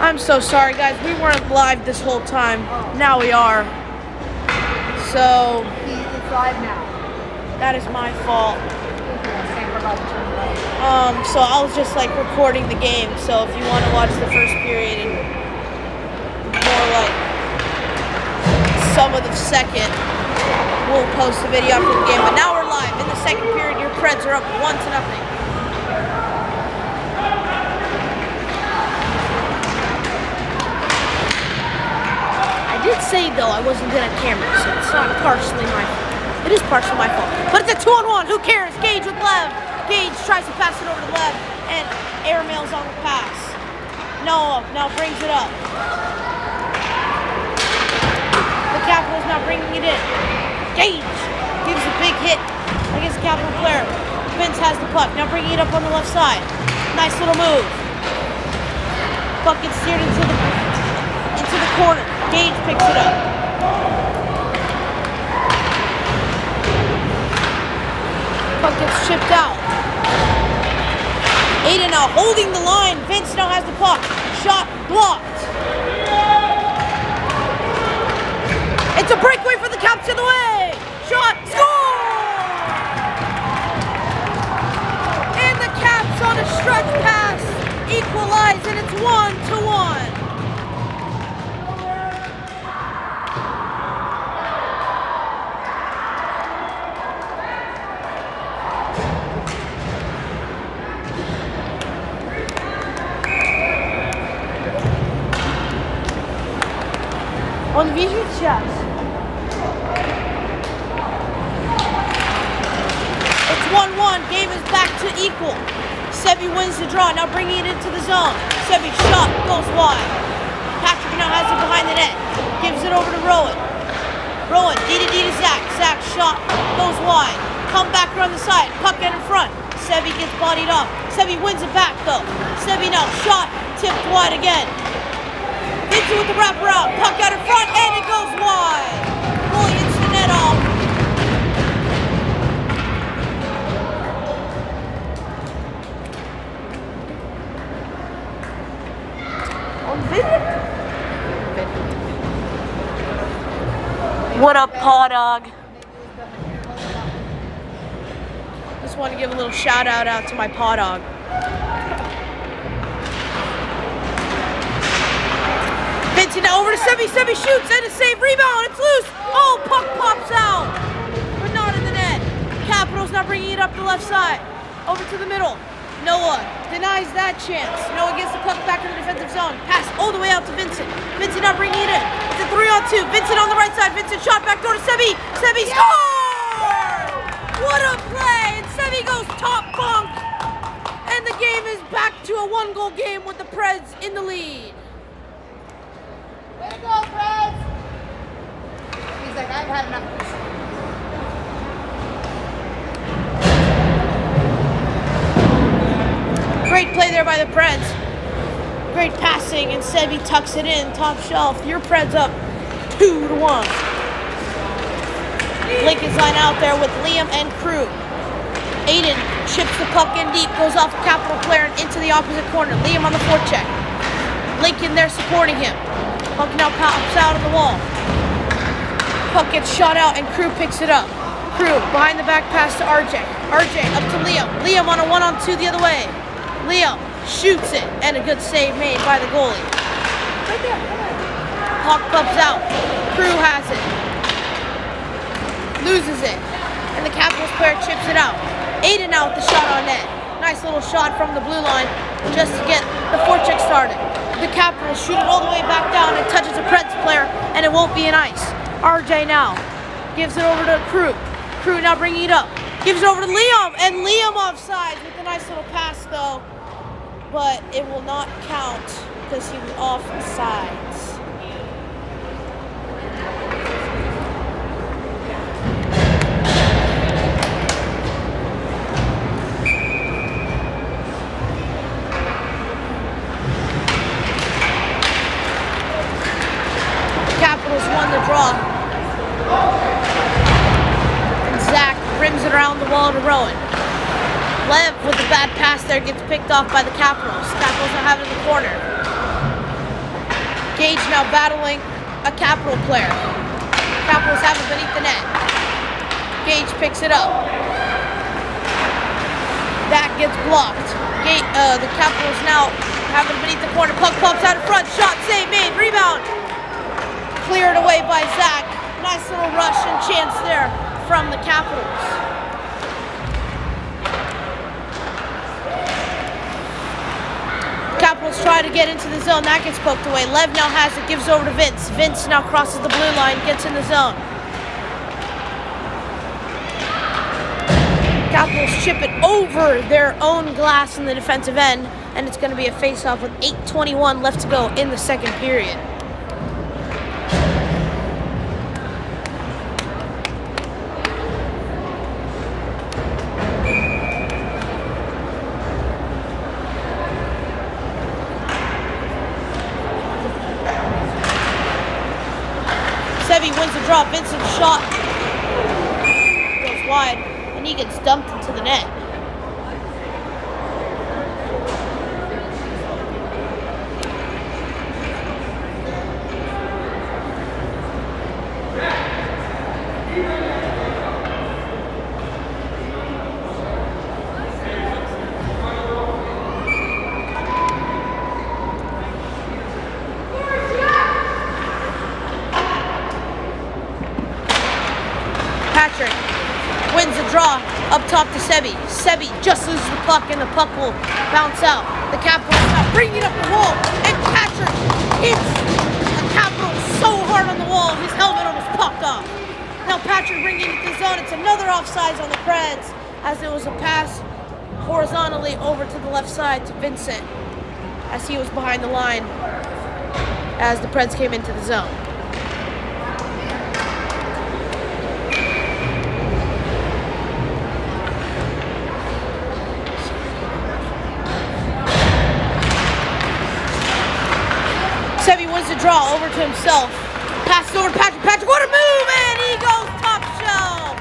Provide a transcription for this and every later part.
I'm so sorry, guys. We weren't live this whole time. Now we are. So It's live now. that is my fault. So I was just like recording the game. So if you want to watch the first period and more like some of the second, we'll post the video after the game. But now we're live. In the second period, your Preds are up 1-0. I did say though I wasn't good at camera, so it's not partially my fault. It is partially my fault. But it's a 2-on-1. Who cares? Gage with Lev. Gage tries to pass it over to Lev, and airmails on the pass. Noah now brings it up. The Capitals now bringing it in. Gage gives a big hit against the Capital player. Vince has the puck. Now bringing it up on the left side. Nice little move. Puck gets steered into the corner. Gage picks it up. Puck gets chipped out. Aiden now holding the line. Vince now has the puck. Shot blocked. It's a breakaway for the Caps in the way. Shot, score! And the Caps on a stretch pass equalize, and it's 1-1. On visual сейчас. It's 1-1. Game is back to equal. Sebi wins the draw. Now bringing it into the zone. Sebi shot goes wide. Patrick now has it behind the net. Gives it over to Rowan. Rowan D to Zach. Zach shot goes wide. Come back around the side. Puck out in front. Sebi gets bodied off. Sebi wins it back though. Sebi now shot tipped wide again. Into with the wraparound, puck out in front, and it goes wide. Goalie hits the net off. On video? What up, Paw Dog? Just want to give a little shout out to my Paw Dog. Vincent now over to Sebi. Sebi shoots and a save. Rebound. It's loose. Oh, puck pops out. But not in the net. Capitals now bringing it up the left side. Over to the middle. Noah denies that chance. Noah gets the puck back in the defensive zone. Pass all the way out to Vincent. Vincent now bringing it in. It's a 3-on-2. Vincent on the right side. Vincent shot back door to Sebi. Sebi scores! What a play. And Sebi goes top bunk. And the game is back to a 1-goal game with the Preds in the lead. Way to go, Preds! He's like, I've had enough of this. Great play there by the Preds. Great passing, and Sebi tucks it in, top shelf. Your Preds up 2-1. Lincoln's line out there with Liam and Crew. Aiden chips the puck in deep, goes off the Capital player and into the opposite corner. Liam on the forecheck. Lincoln there supporting him. Puck now pops out of the wall. Puck gets shot out and Crew picks it up. Crew behind the back pass to RJ. RJ up to Liam. Liam on a 1-on-2 the other way. Liam shoots it and a good save made by the goalie. Right there. Puck pops out. Crew has it. Loses it. And the Capitals player chips it out. Aiden out with the shot on net. Nice little shot from the blue line just to get the forecheck started. The Capitals shoot it all the way back down and touches a Preds player, and it won't be an ice. RJ now gives it over to Crew. Crew now bringing it up. Gives it over to Liam, and Liam offsides with a nice little pass though. But it will not count because he was off the sides. Won the draw. And Zach rims it around the wall to Rowan. Lev with the bad pass there gets picked off by the Capitals. Capitals now have it in the corner. Gage now battling a Capital player. Capitals have it beneath the net. Gage picks it up. That gets blocked. The Capitals now have it beneath the corner. Puck pops out in front. Shot, save made. Rebound. Cleared away by Zach. Nice little rush and chance there from the Capitals. Capitals try to get into the zone. That gets poked away. Lev now has it. Gives over to Vince. Vince now crosses the blue line. Gets in the zone. Capitals chip it over their own glass in the defensive end. And it's going to be a face-off with 8:21 left to go in the second period. Sevi wins the draw. Vincent's shot goes wide, and he gets dumped into the net. Patrick wins the draw up top to Sebi. Sebi just loses the puck and the puck will bounce out. The Capitals now bring it up the wall and Patrick hits the Capitals so hard on the wall his helmet almost popped off. Now Patrick bringing it to the zone. It's another offsides on the Preds as it was a pass horizontally over to the left side to Vincent as he was behind the line as the Preds came into the zone. Sevi wins the draw over to himself. Passes over to Patrick. Patrick, what a move! And he goes top shelf.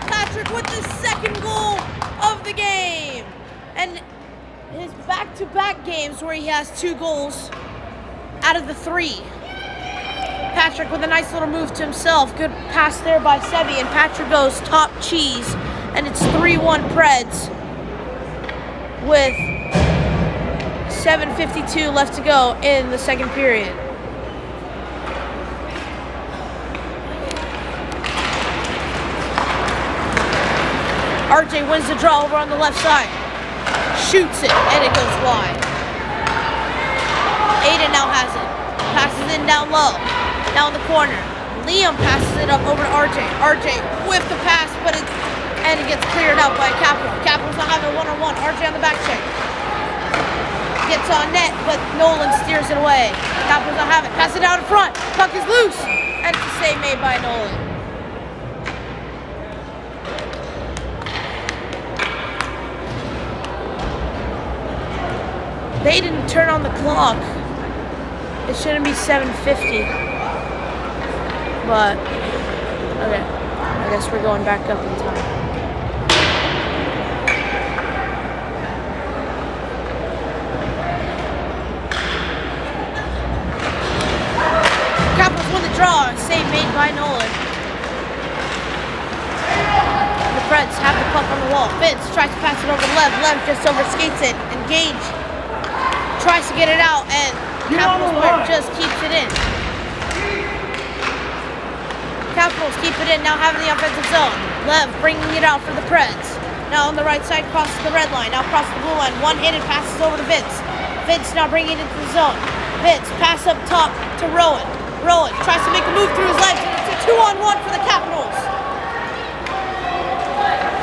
Patrick with the second goal of the game. And his back-to-back games where he has 2 goals out of the 3. Patrick with a nice little move to himself. Good pass there by Sevi. And Patrick goes top cheese. And it's 3-1 Preds with 7:52 left to go in the second period. RJ wins the draw over on the left side. Shoots it, and it goes wide. Aiden now has it. Passes in down low. Now in the corner. Liam passes it up over to RJ. RJ with the pass, but it gets cleared out by a Capital. Capitals not having a one-on-one. RJ on the back check. Gets on net, but Nolan steers it away. Capitals don't have it. Pass it out in front. Puck is loose. And it's a save made by Nolan. They didn't turn on the clock. It shouldn't be 7:50. But, okay. I guess we're going back up in time. Capitals won the draw, save made by Nolan. The Preds have the puck on the wall. Vince tries to pass it over to Lev. Lev just overskates it. And Gage tries to get it out, and Capitals just keeps it in. Capitals keep it in, now having the offensive zone. Lev bringing it out for the Preds. Now on the right side, crosses the red line. Now crosses the blue line. One-handed passes over to Vince. Vince now bringing it into the zone. Vince, pass up top to Rowan. Rowan tries to make a move through his legs, and it's a 2-on-1 for the Capitals.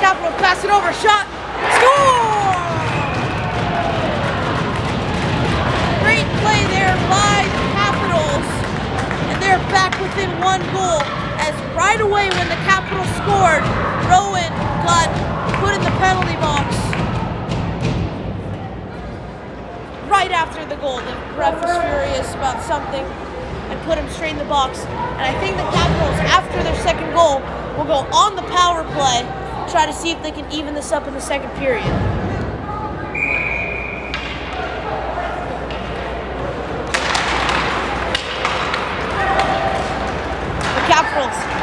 Capitals pass it over, shot, score! Great play there by the Capitals, and they're back within 1 goal. As right away when the Capitals scored, Rowan got put in the penalty box. Right after the goal, the ref was furious about something and put him straight in the box. And I think the Capitals, after their second goal, will go on the power play, try to see if they can even this up in the second period.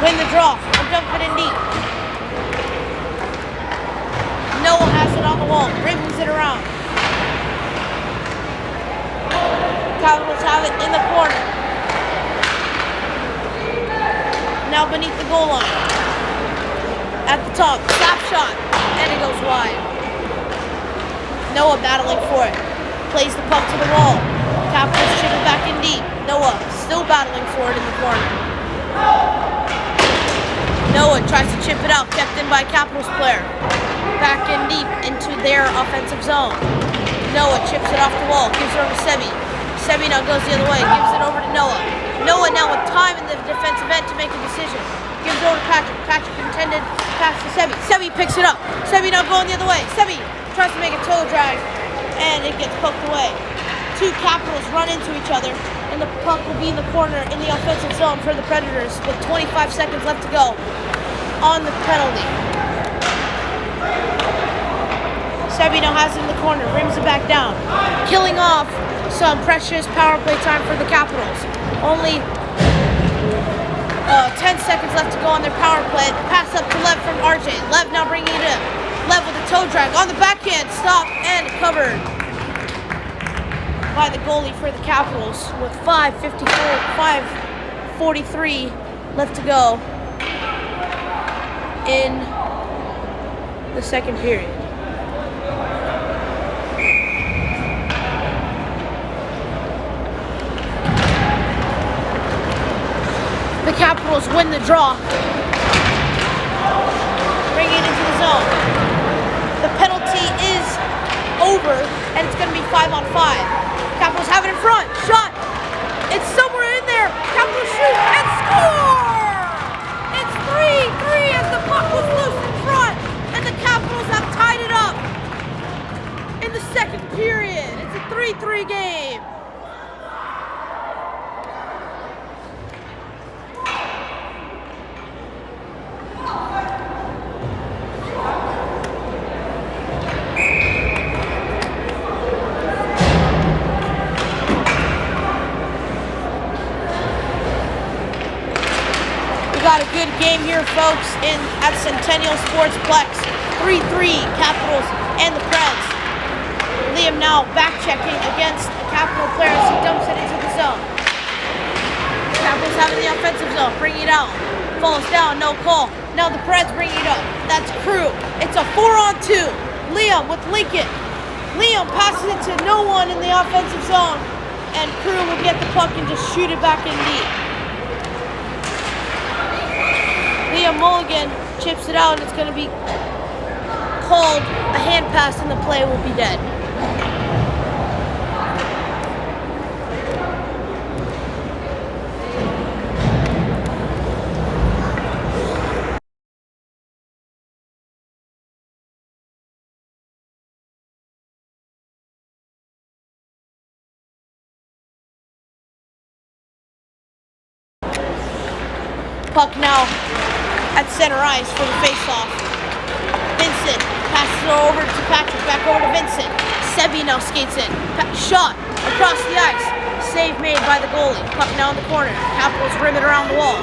Win the draw. I'm dumping in deep. Noah has it on the wall. Rims it around. Capitals have it in the corner. Now beneath the goal line. At the top. Slap shot. And it goes wide. Noah battling for it. Plays the puck to the wall. Capitals chip it back in deep. Noah still battling for it in the corner. Noah tries to chip it out. Kept in by Capitals player. Back in deep into their offensive zone. Noah chips it off the wall. Gives it over to Sebi. Sebi now goes the other way. Gives it over to Noah. Noah now with time in the defensive end to make a decision. Gives it over to Patrick. Patrick intended pass to Sebi. Sebi picks it up. Sebi now going the other way. Sebi tries to make a toe drag. And it gets poked away. Two Capitals run into each other. And the puck will be in the corner in the offensive zone for the Predators with 25 seconds left to go on the penalty. Sebi now has it in the corner, rims it back down, killing off some precious power play time for the Capitals. Only 10 seconds left to go on their power play. Pass up to Lev from RJ. Lev now bringing it in. Lev with a toe drag on the backhand, stop and covered by the goalie for the Capitals with 5:43 left to go in the second period. The Capitals win the draw, bringing it into the zone. The penalty is over, and it's going to be 5-on-5. Capitals have it in front. Shot. It's somewhere in there. Capitals shoot and score! It's 3-3 as the puck was loose in front, and the Capitals have tied it up in the second period. It's a 3-3 game. Got a good game here, folks, at Centennial Sportsplex. 3-3 Capitals and the Preds. Liam now back-checking against the Capital player as he dumps it into the zone. Capitals have it in the offensive zone, bringing it out. Falls down, no call. Now the Preds bring it up. That's Crew. It's a 4-on-2. Liam with Lincoln. Liam passes it to no one in the offensive zone, and Crew will get the puck and just shoot it back in deep. Liam Mulligan chips it out, and it's going to be called a hand pass, and the play will be dead. Puck now at center ice for the faceoff. Vincent passes it over to Patrick, back over to Vincent. Sebi now skates in. Shot across the ice. Save made by the goalie. Puck now in the corner. Capitals rim it around the wall.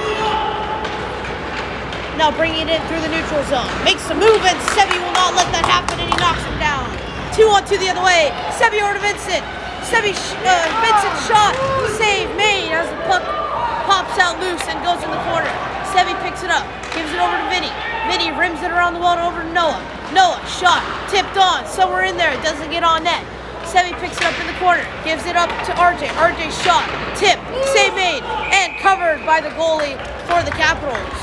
Now bringing it in through the neutral zone. Makes the move, and Sebi will not let that happen, and he knocks him down. 2-on-2 the other way. Sebi over to Vincent. Vincent shot. Save made as the puck pops out loose and goes in the corner. Sebi picks it up, gives it over to Vinny. Vinny rims it around the wall and over to Noah. Noah, shot, tipped on, somewhere in there, it doesn't get on net. Sebi picks it up in the corner, gives it up to RJ. RJ shot, tip, save made, and covered by the goalie for the Capitals.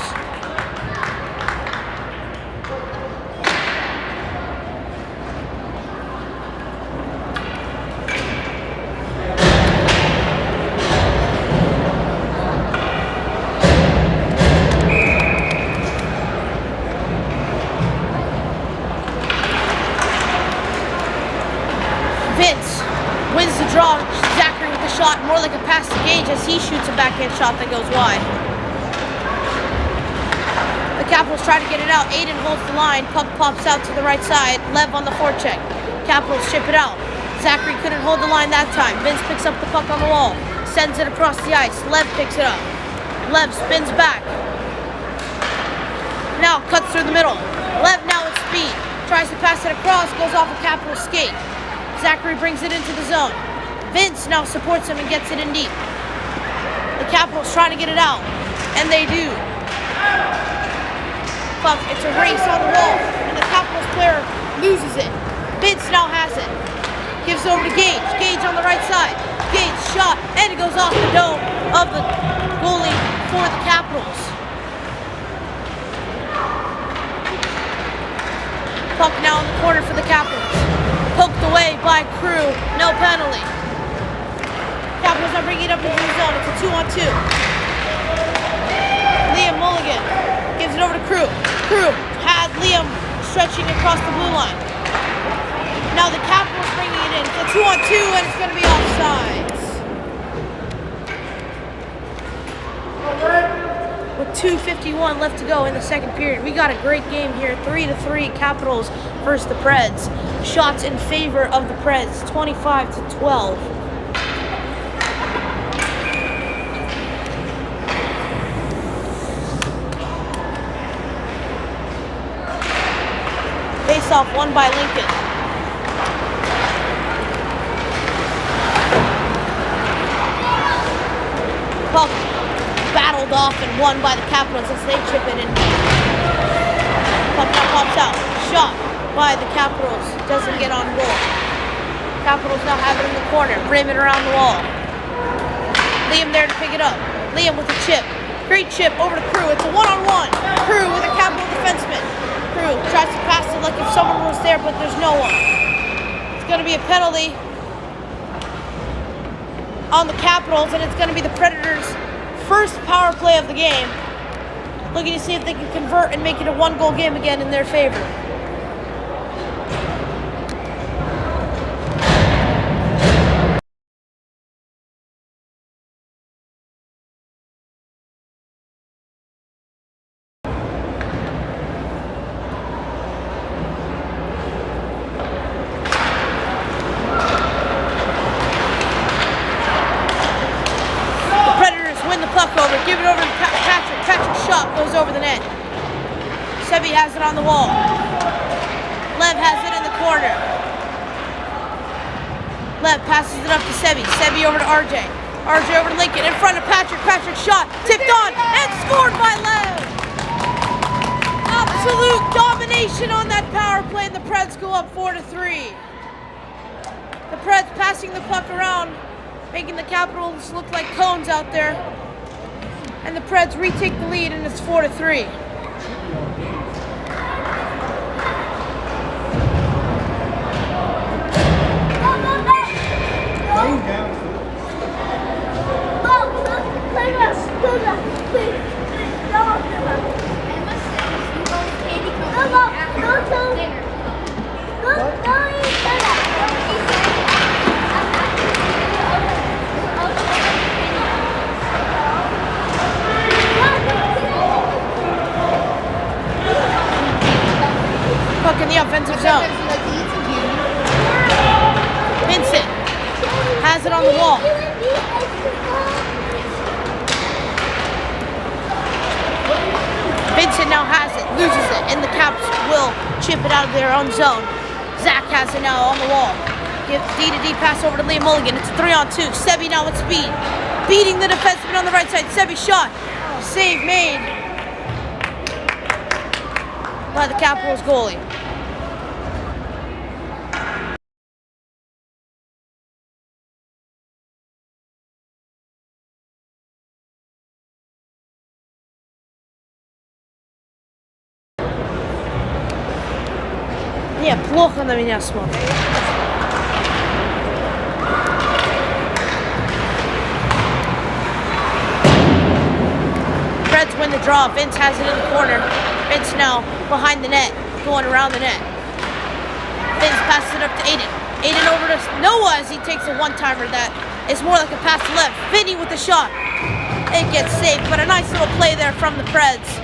Vince wins the draw. Zachary with the shot, more like a pass to Gage as he shoots a backhand shot that goes wide. The Capitals try to get it out. Aiden holds the line. Puck pops out to the right side. Lev on the forecheck. Capitals ship it out. Zachary couldn't hold the line that time. Vince picks up the puck on the wall. Sends it across the ice. Lev picks it up. Lev spins back. now cuts through the middle. Lev now with speed. Tries to pass it across, goes off a Capital skate. Zachary brings it into the zone. Vince now supports him and gets it in deep. The Capitals trying to get it out, and they do. But it's a race on the wall, and the Capitals player loses it. Vince now has it. Gives it over to Gage. Gage on the right side. Gage shot, and it goes off the dome of the goalie for the Capitals. Puck now in the corner for the Capitals. Poked away by Crew. No penalty. Capitals are bringing it up into the zone. It's a 2-on-2. Liam Mulligan gives it over to Crew. Crew had Liam stretching across the blue line. Now the Capitals bringing it in. It's a 2-on-2 and it's going to be offsides. With 2:51 left to go in the second period. We got a great game here. 3-3 Capitals versus the Preds. Shots in favor of the Preds. 25-12. Face-off won by Lincoln. Puck battled off and won by the Capitals as they chip it in. Puck now pops out. Shot by the Capitals. Doesn't get on goal. Capitals now have it in the corner. Rim it around the wall. Liam there to pick it up. Liam with a chip. Great chip over to Crew. It's a one-on-one. Crew with a Capital defenseman. Crew tries to pass it like if someone was there, but there's no one. It's going to be a penalty on the Capitals, and it's going to be the Predators' first power play of the game. Looking to see if they can convert and make it a one-goal game again in their favor. Give it over to Patrick. Patrick's shot goes over the net. Sebi has it on the wall. Lev has it in the corner. Lev passes it up to Sebi. Sebi over to RJ. RJ over to Lincoln in front of Patrick. Patrick's shot tipped on and scored by Lev. Absolute domination on that power play, and the Preds go up 4-3. The Preds passing the puck around, making the Capitals look like cones out there. And the Preds retake the lead, and it's 4-3. Puck in the offensive zone. Vincent has it on the wall. Vincent now has it, loses it, and the Caps will chip it out of their own zone. Zach has it now on the wall. Gives D-to-D pass over to Liam Mulligan. It's a 3-on-2. Sebi now with speed. Beating the defenseman on the right side. Sebi shot. Save made by the Capitals goalie. Не, плохо на меня смотрит. Preds win the draw. Vince has it in the corner. Vince now behind the net, going around the net. Vince passes it up to Aiden. Aiden over to Noah as he takes a one-timer that is more like a pass to left. Vinny with the shot. It gets saved, but a nice little play there from the Preds.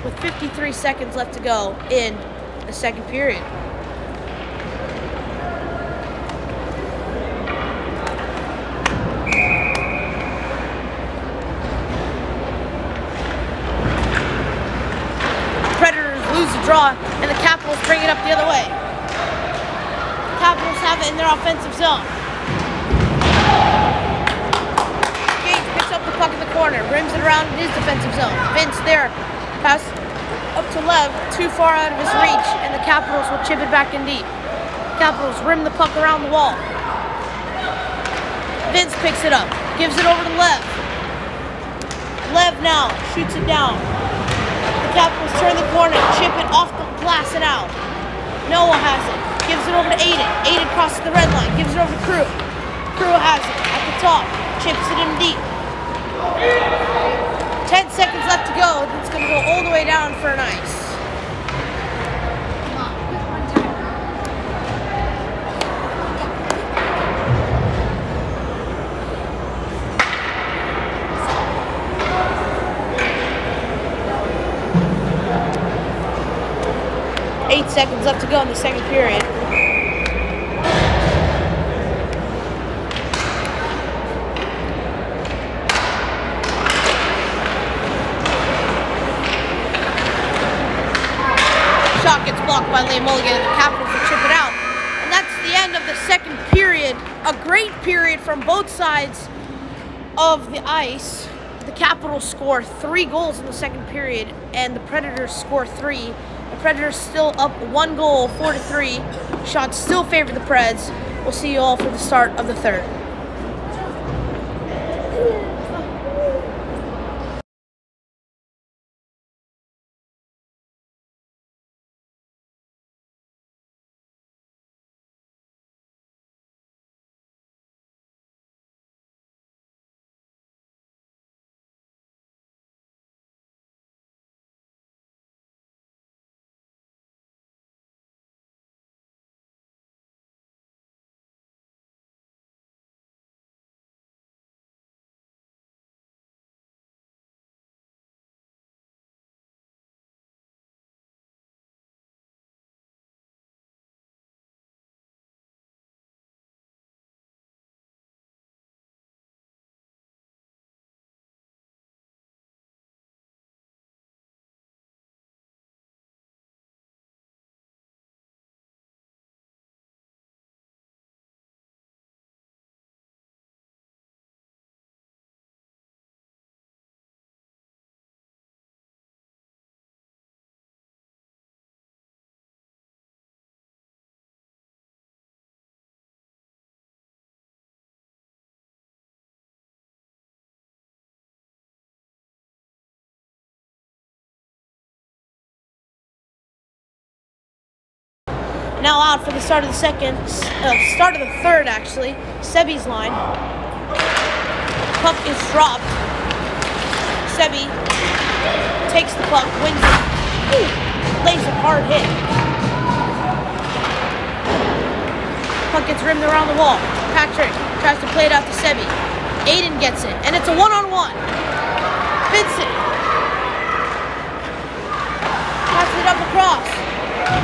With 53 seconds left to go in the second period. defensive zone. Gage picks up the puck in the corner, rims it around in his defensive zone. Vince there, pass up to Lev, too far out of his reach, and the Capitals will chip it back in deep. Capitals rim the puck around the wall. Vince picks it up, gives it over to Lev. Lev now shoots it down. The Capitals turn the corner, chip it off the glass and out. Noah has it, gives it over to Aiden. Aiden crosses the red line, gives it over to Crew. Crew has it at the top, chips it in deep. 10 seconds left to go. It's going to go all the way down for an ice. Come on, quick one time. 8 seconds left to go in the second period. Shot gets blocked by Liam Mulligan, and the Capitals will chip it out. And that's the end of the second period. A great period from both sides of the ice. The Capitals score 3 goals in the second period, and the Predators score 3. The Predators still up 1 goal, 4-3. Shots still favor the Preds. We'll see you all for the start of the third. Now out for the start of the third actually. Sebi's line. Puck is dropped. Sebi takes the puck, wins it. Ooh, lays a hard hit. Puck gets rimmed around the wall. Patrick tries to play it out to Sebi. Aiden gets it, and it's a 1-on-1. Vincent passes it up across.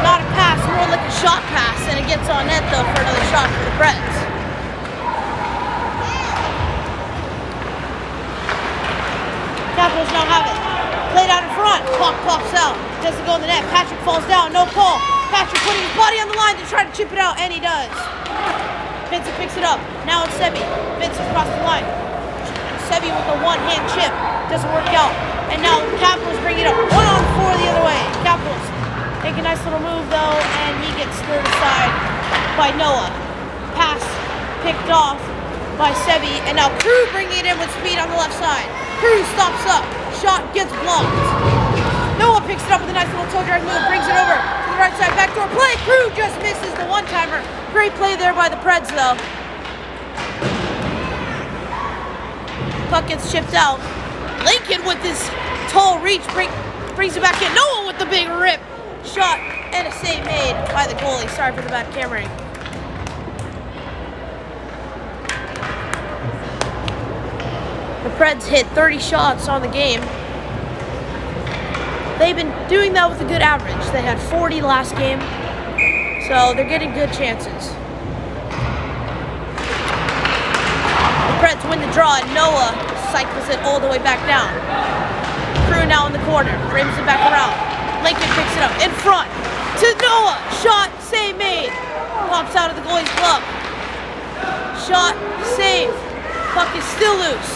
Not a pass, more like a shot pass, and it gets on net though for another shot for the Preds. Capitals now have it. Played out in front. Puck pops out. Doesn't go in the net. Patrick falls down. No call. Patrick putting his body on the line to try to chip it out, and he does. Vincent picks it up. Now it's Sebi. Vincent across the line. Sebi with a one-hand chip. Doesn't work out. And now the Capitals bring it up. 1-on-4 the other way. Capitals make a nice little move though, and he gets thrown aside by Noah. Pass picked off by Sebi, and now Crew bringing it in with speed on the left side. Crew stops up. Shot gets blocked. Noah picks it up with a nice little toe drag move, brings it over to the right side, backdoor play. Crew just misses the one-timer. Great play there by the Preds though. Puck gets chipped out. Lincoln with his tall reach brings it back in. Noah with the big rip. Shot and a save made by the goalie. Sorry for the bad cameraing. The Preds hit 30 shots on the game. They've been doing that with a good average. They had 40 last game, so they're getting good chances. The Preds win the draw, and Noah cycles it all the way back down. Crew now in the corner, rims it back around. Lincoln picks it up in front to Noah. Shot, save made. Pops out of the goalie's glove. shot, save. Puck is still loose.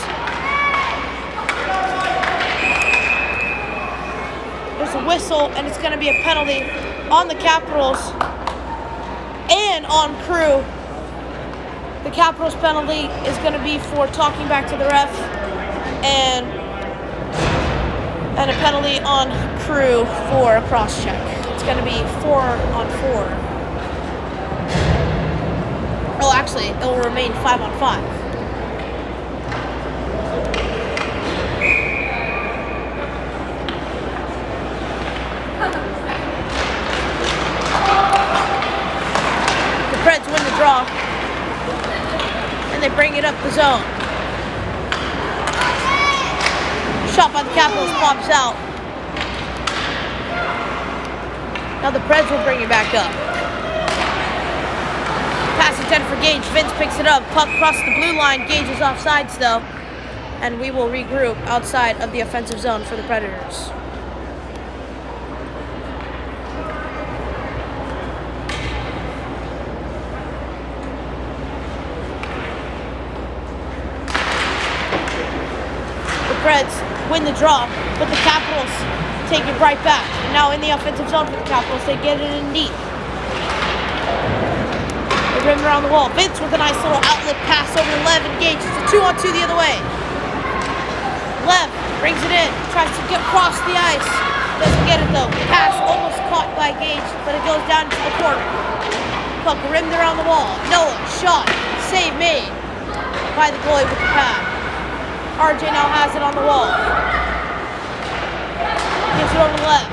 There's a whistle, and it's going to be a penalty on the Capitals and on Crew. The Capitals penalty is going to be for talking back to the ref, and a penalty on Crew for a cross-check. It's going to be 4-on-4. Oh, actually, it will remain 5-on-5. The Preds win the draw, and they bring it up the zone. Shot by the Capitals pops out. Now the Preds will bring it back up. Pass intended for Gage. Vince picks it up. Puck crosses the blue line. Gage is offsides though. And we will regroup outside of the offensive zone for the Predators. The Preds win the draw, but the Capitals take it right back. And now in the offensive zone for the Capitals, they get it in deep. They rim around the wall. Vince with a nice little outlet pass over to Lev and Gage. It's a 2-on-2 the other way. Lev brings it in, tries to get across the ice. Doesn't get it though. Pass almost caught by Gage, but it goes down into the corner. Puck rimmed around the wall. Noah, shot, save made by the goalie with the pad. RJ now has it on the wall. Gives it over to Lev.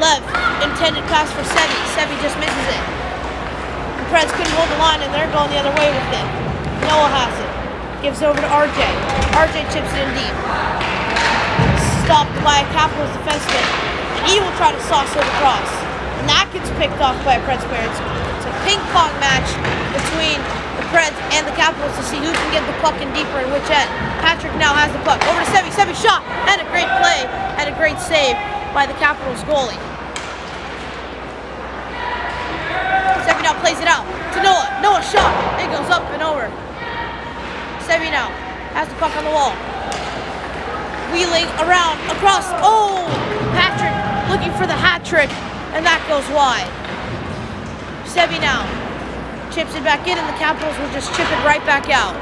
Lev, intended pass for Sevi. Sevi just misses it. The Preds couldn't hold the line, and they're going the other way with it. Noah has it. Gives it over to RJ. RJ chips it in deep. Stopped by a Capitals defenseman, and he will try to sauce it across. And that gets picked off by a Preds player. It's a ping-pong match between the Preds and the Capitals to see who can get the puck in deeper and which end. Patrick now has the puck. Over to Sevi. Sevi shot, and a great play, and a great save by the Capitals goalie. Sevi now plays it out to Noah. Noah shot. It goes up and over. Sevi now has the puck on the wall. Wheeling around, across. Oh! Patrick looking for the hat trick, and that goes wide. Sevi now chips it back in, and the Capitals will just chip it right back out.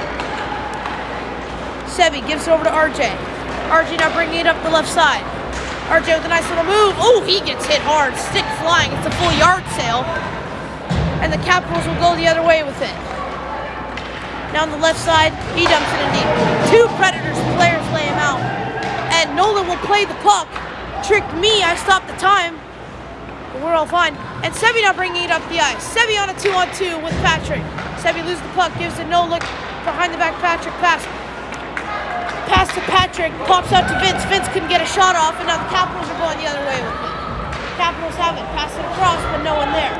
Sevi gives it over to RJ. RJ now bringing it up the left side. RJ with a nice little move. Oh, he gets hit hard. Stick flying. It's a full yard sale. And the Capitals will go the other way with it. Now on the left side, he dumps it in deep. Two Predators players lay him out. And Nolan will play the puck. Tricked me. I stopped the time. But we're all fine. And Sevi now bringing it up the ice. Sevi on a 2-on-2 with Patrick. Sevi loses the puck, gives it no look behind the back. Patrick pass. Pass to Patrick, pops out to Vince. Vince couldn't get a shot off, and now the Capitals are going the other way with it. Capitals have it. Pass it across, but no one there.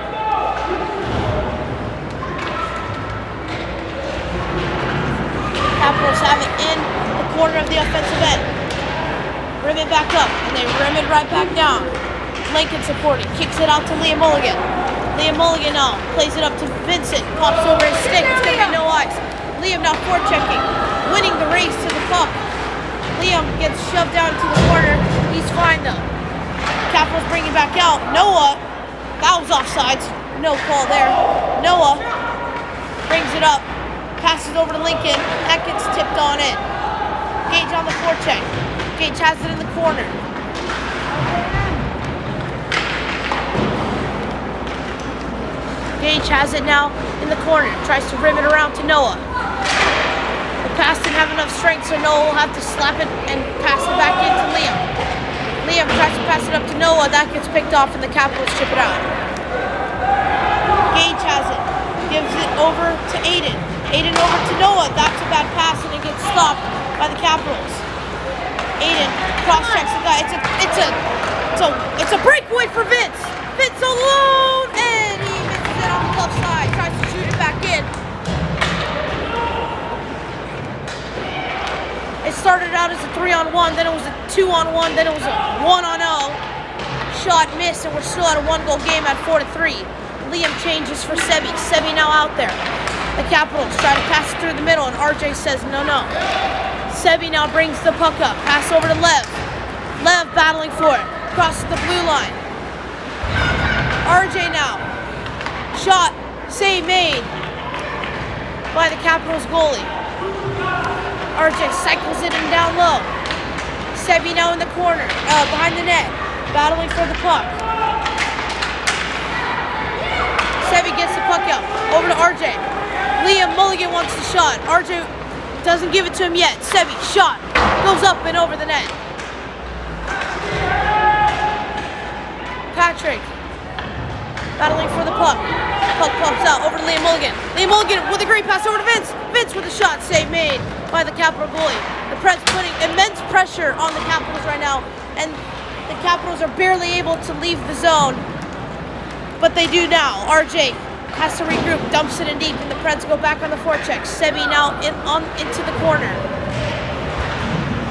Capitals have it in the corner of the offensive end. Rim it back up, and they rim it right back down. Lincoln supporting, kicks it out to Liam Mulligan. Liam Mulligan now plays it up to Vincent, pops over his stick. It's going to be no ice. Liam now forechecking, winning the race to the puck. Liam gets shoved down to the corner. He's fine though. Capitals bring it back out. Noah, that was offsides. No call there. Noah brings it up, passes over to Lincoln. That gets tipped on in. Gage on the forecheck. Gage has it in the corner. Gage has it now in the corner. Tries to rim it around to Noah. The pass didn't have enough strength, so Noah will have to slap it and pass it back into Liam. Liam tries to pass it up to Noah. That gets picked off, and the Capitals chip it out. Gage has it. Gives it over to Aiden. Aiden over to Noah. That's a bad pass, and it gets stopped by the Capitals. Aiden cross-checks the guy. It's a breakaway for Vince. Vince alone, and he misses it on the left side. Tries to shoot it back in. It started out as a 3-on-1, then it was a 2-on-1, then it was a 1-on-0. Shot missed, and we're still at a 1-goal game at 4-3. Liam changes for Sevi. Sevi now out there. The Capitals try to pass it through the middle, and RJ says no. Sebi now brings the puck up. Pass over to Lev. Lev battling for it. Crosses the blue line. RJ now. Shot. Save made by the Capitals goalie. RJ cycles it in down low. Sebi now in the corner, behind the net, battling for the puck. Sebi gets the puck out, over to RJ. Liam Mulligan wants the shot. RJ doesn't give it to him yet. Sebi, shot, goes up and over the net. Patrick, battling for the puck. Puck pops out, over to Liam Mulligan. Liam Mulligan with a great pass over to Vince. Vince with a shot, save made by the Capital goalie. The Preds putting immense pressure on the Capitals right now, and the Capitals are barely able to leave the zone, but they do now. RJ has to regroup, dumps it in deep, and the Preds go back on the forecheck. Sebi now into the corner.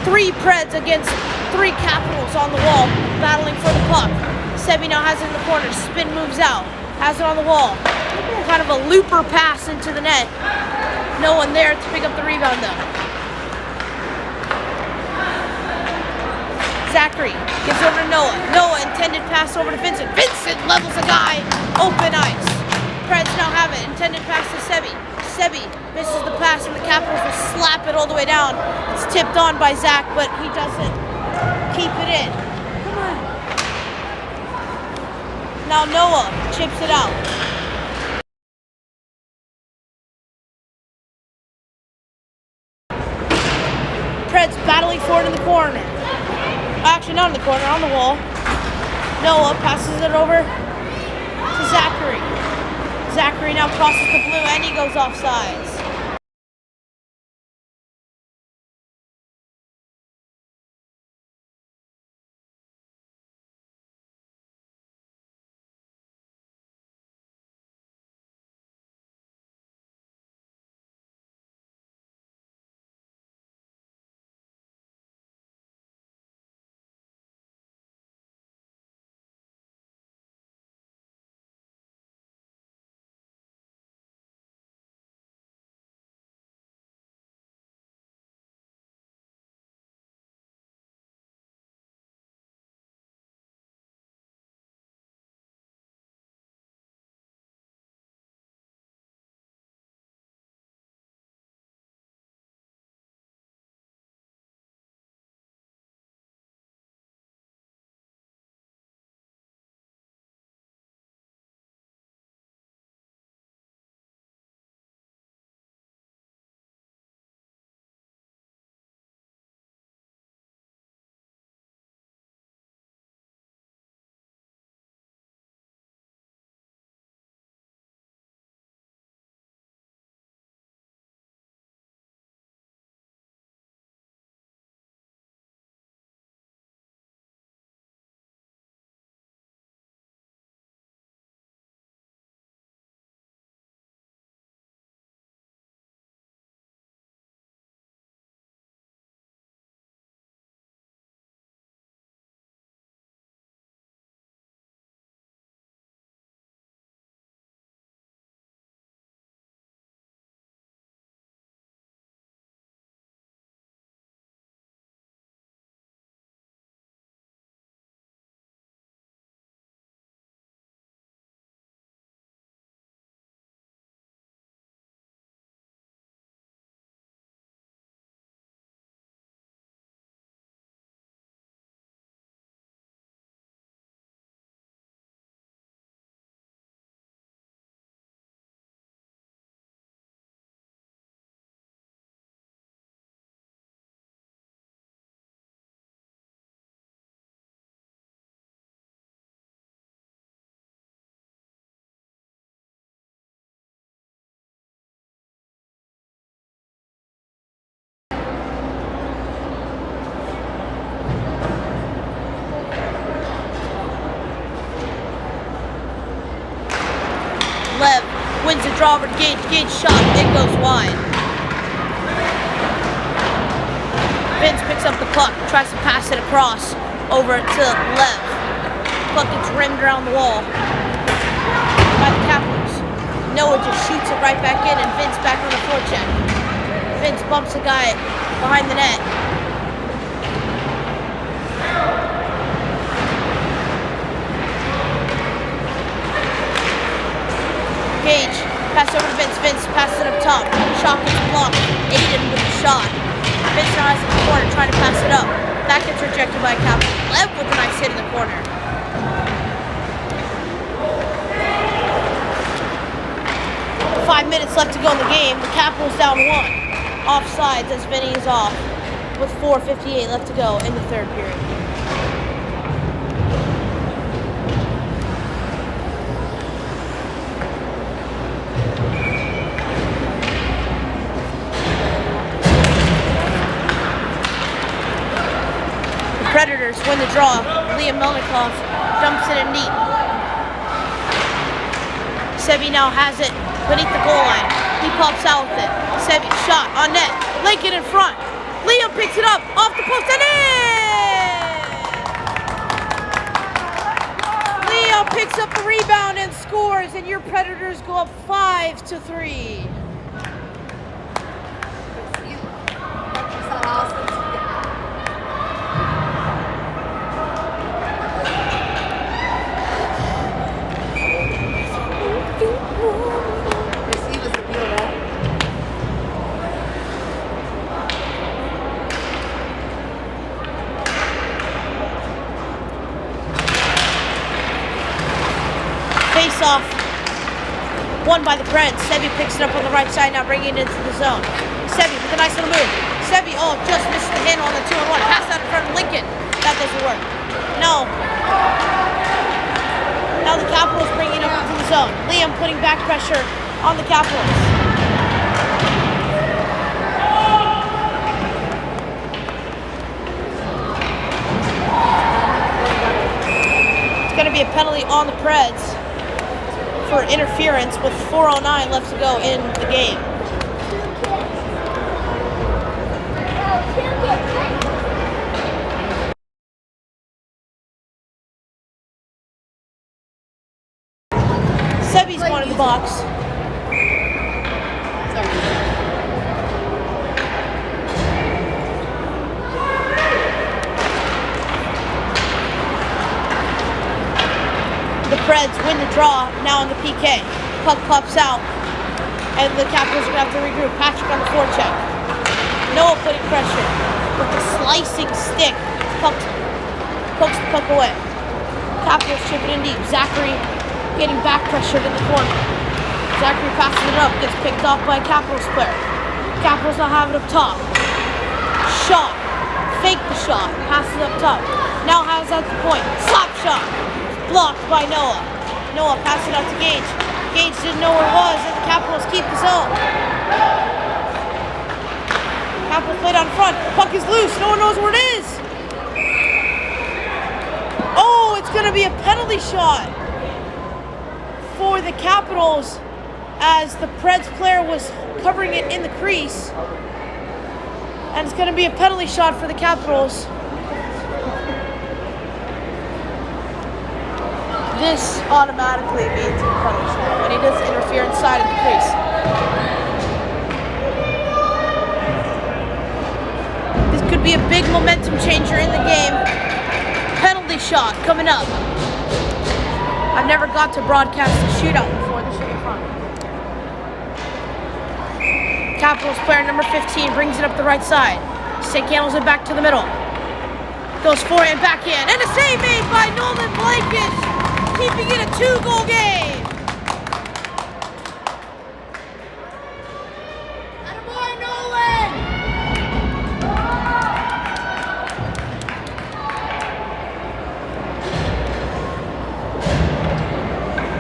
3 Preds against 3 Capitals on the wall, battling for the puck. Sebi now has it in the corner, spin moves out, has it on the wall. Kind of a looper pass into the net. No one there to pick up the rebound though. Zachary gives over to Noah. Noah intended pass over to Vincent. Vincent levels a guy. Open ice. Preds now have it. Intended pass to Sebi. Sebi misses the pass and the Capitals will slap it all the way down. It's tipped on by Zach, but he doesn't keep it in. Come on. Now Noah chips it out. Preds battling for it in the corner. Actually, not in the corner, on the wall. Noah passes it over to Zachary. Zachary now crosses the blue and he goes offsides. Lev wins the draw over to Gage. Gage shot, it goes wide. Vince picks up the puck, tries to pass it across over to Lev. Puck gets rimmed around the wall by the Capitals. Noah just shoots it right back in, and Vince back on the forecheck. Vince bumps a guy behind the net. Gage, pass over to Vince. Vince passes it up top. Shot gets blocked. Aiden with the shot. Vince now has in the corner trying to pass it up. That gets rejected by Capital. Lev with a nice hit in the corner. Five minutes left to go in the game. The Capitals down 1. Offsides as Vinny is off with 4:58 left to go in the third period. Predators win the draw. Liam Melnikov dumps it in deep. Sebi now has it beneath the goal line. He pops out with it. Sebi shot on net. Lincoln in front. Liam picks it up off the post and in! Liam picks up the rebound and scores, and your Predators go up 5-3. Face off, won by the Preds. Sebi picks it up on the right side now, bringing it into the zone. Sebi with a nice little move. Sebi, just misses the handle on the 2-on-1. Pass out in front of Lincoln. That doesn't work. No. Now the Capitals bringing it up into the zone. Liam putting back pressure on the Capitals. It's going to be a penalty on the Preds for interference with 4:09 left to go in the game. Sebi's going in the box. The Preds win the draw now on the PK. Puck pops out, and the Capitals are going to have to regroup. Patrick on the forecheck. Noah putting pressure with the slicing stick. Pokes the puck away. Capitals chip it in deep. Zachary getting back pressured in the corner. Zachary passes it up, gets picked off by a Capitals player. Capitals now have it up top. Shot. Fake the shot. Passes it up top. Now has at the point. Slap shot. Blocked by Noah. Noah passed it out to Gage. Gage didn't know where it was, and the Capitals keep the zone. Capitals played on front. Puck is loose. No one knows where it is. Oh, it's going to be a penalty shot for the Capitals as the Preds player was covering it in the crease. And it's going to be a penalty shot for the Capitals. This automatically means a penalty shot when he does interfere inside of the crease. This could be a big momentum changer in the game. Penalty shot coming up. I've never got to broadcast a shootout before. This should be fun. Capitals player number 15 brings it up the right side. Stick handles it back to the middle. Goes forehand, backhand, and a save made by Nolan Blankish, keeping it a 2-goal game. Attaboy, Nolan!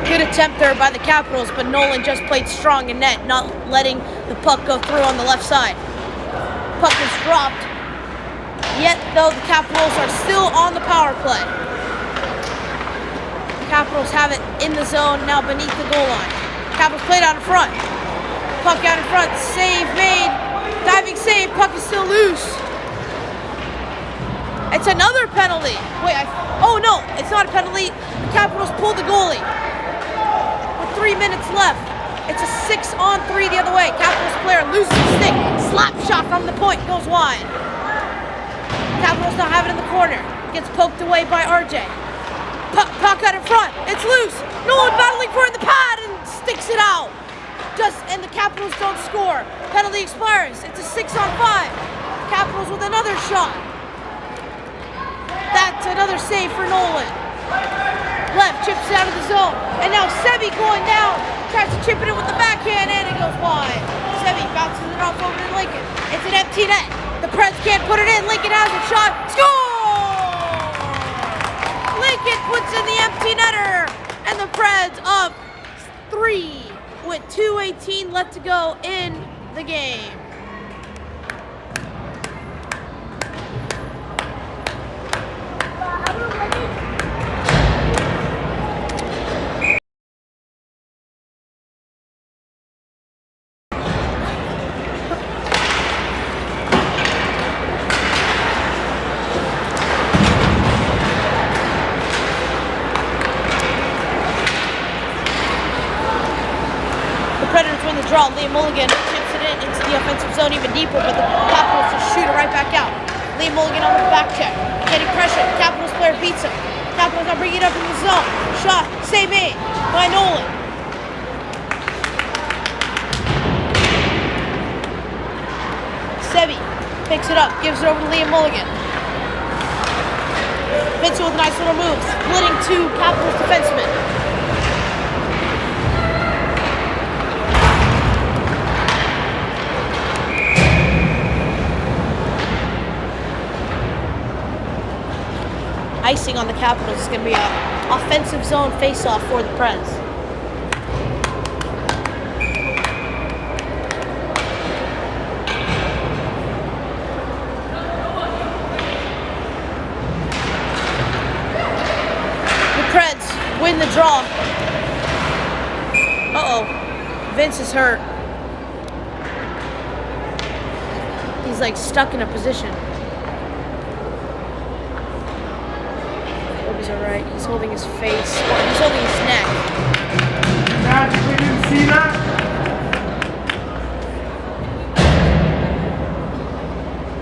Good attempt there by the Capitals, but Nolan just played strong in net, not letting the puck go through on the left side. Puck is dropped, yet though the Capitals are still on the power play. Capitals have it in the zone now beneath the goal line. Capitals played out in front. Puck out in front. Save made. Diving save. Puck is still loose. It's another penalty. Wait, oh no, it's not a penalty. The Capitals pulled the goalie with 3 minutes left. It's a 6-on-3 the other way. Capitals player loses his stick. Slap shot from the point, goes wide. Capitals now have it in the corner. Gets poked away by RJ. Puck out in front. It's loose. Nolan battling for it in the pad and sticks it out. And the Capitals don't score. Penalty expires. It's a 6-on-5. Capitals with another shot. That's another save for Nolan. Left, chips it out of the zone. And now Sebi going down. Tries to chip it in with the backhand and it goes wide. Sebi bounces it off over to Lincoln. It's an empty net. The Preds can't put it in. Lincoln has a shot. Score! Lincoln puts in the empty netter. And the Preds up 3 with 2:18 left to go in the game. Predators win the draw. Liam Mulligan chips it in into the offensive zone even deeper, but the Capitals just shoot it right back out. Liam Mulligan on the back check, getting pressure. The Capitals player beats him. Capitals now bring it up in the zone. Shot, save made by Nolan. Sebi picks it up, gives it over to Liam Mulligan. Vincent with a nice little move, splitting two Capitals defensemen. Icing on the Capitals is going to be an offensive zone face-off for the Preds. The Preds win the draw. Uh-oh. Vince is hurt. He's like stuck in a position. He's alright. He's holding his face. He's holding his neck. We didn't see that.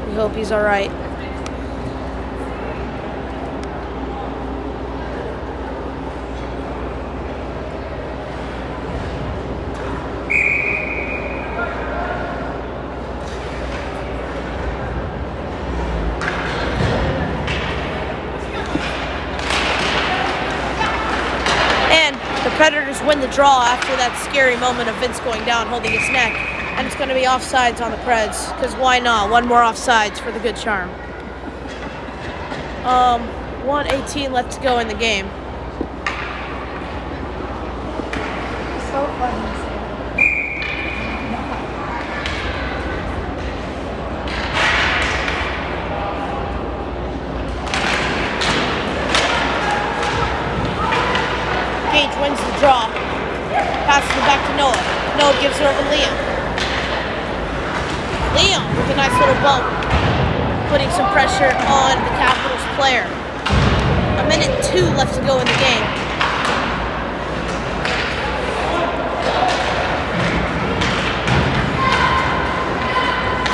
We hope he's alright. The Predators win the draw after that scary moment of Vince going down, holding his neck. And it's going to be offsides on the Preds, because why not? One more offsides for the good charm. 1:18 left to go in the game. So funny. Gage wins the draw. Passes it back to Noah. Noah gives it over to Liam. Liam with a nice little bump, putting some pressure on the Capitals player. 1:02 left to go in the game.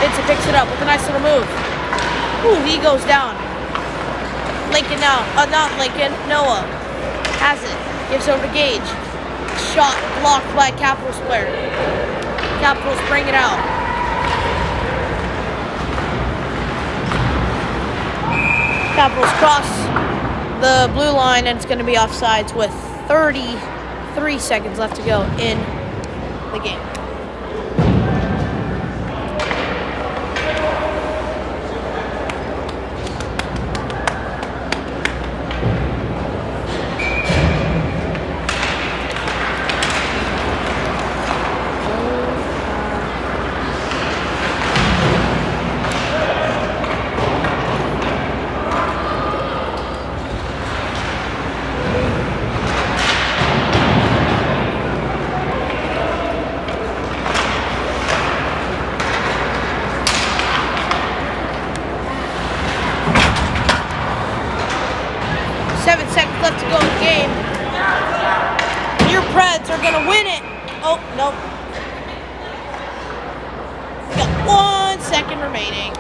Vincent picks it up with a nice little move. Ooh, he goes down. Lincoln now. Not Lincoln. Noah has it. Gives over to Gage. Shot blocked by a Capitals player. Capitals bring it out. Capitals cross the blue line, and it's going to be offsides with 33 seconds left to go in the game. Left to go in the game. Your Preds are going to win it Oh, nope. We got 1 second remaining.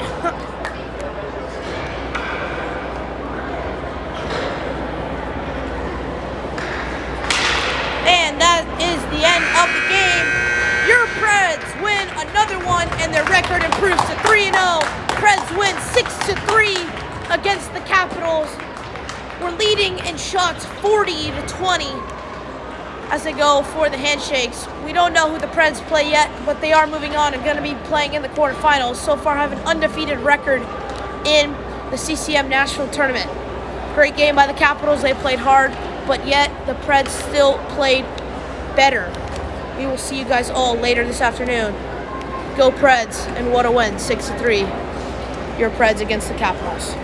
And that is the end of the game. Your Preds win another one, and their record improves to 3-0. Preds win 6-3 against the Capitals. We're leading in shots 40-20 as they go for the handshakes. We don't know who the Preds play yet, but they are moving on and going to be playing in the quarterfinals. So far have an undefeated record in the CCM Nashville Tournament. Great game by the Capitals. They played hard, but yet the Preds still played better. We will see you guys all later this afternoon. Go Preds, and what a win, 6-3. Your Preds against the Capitals.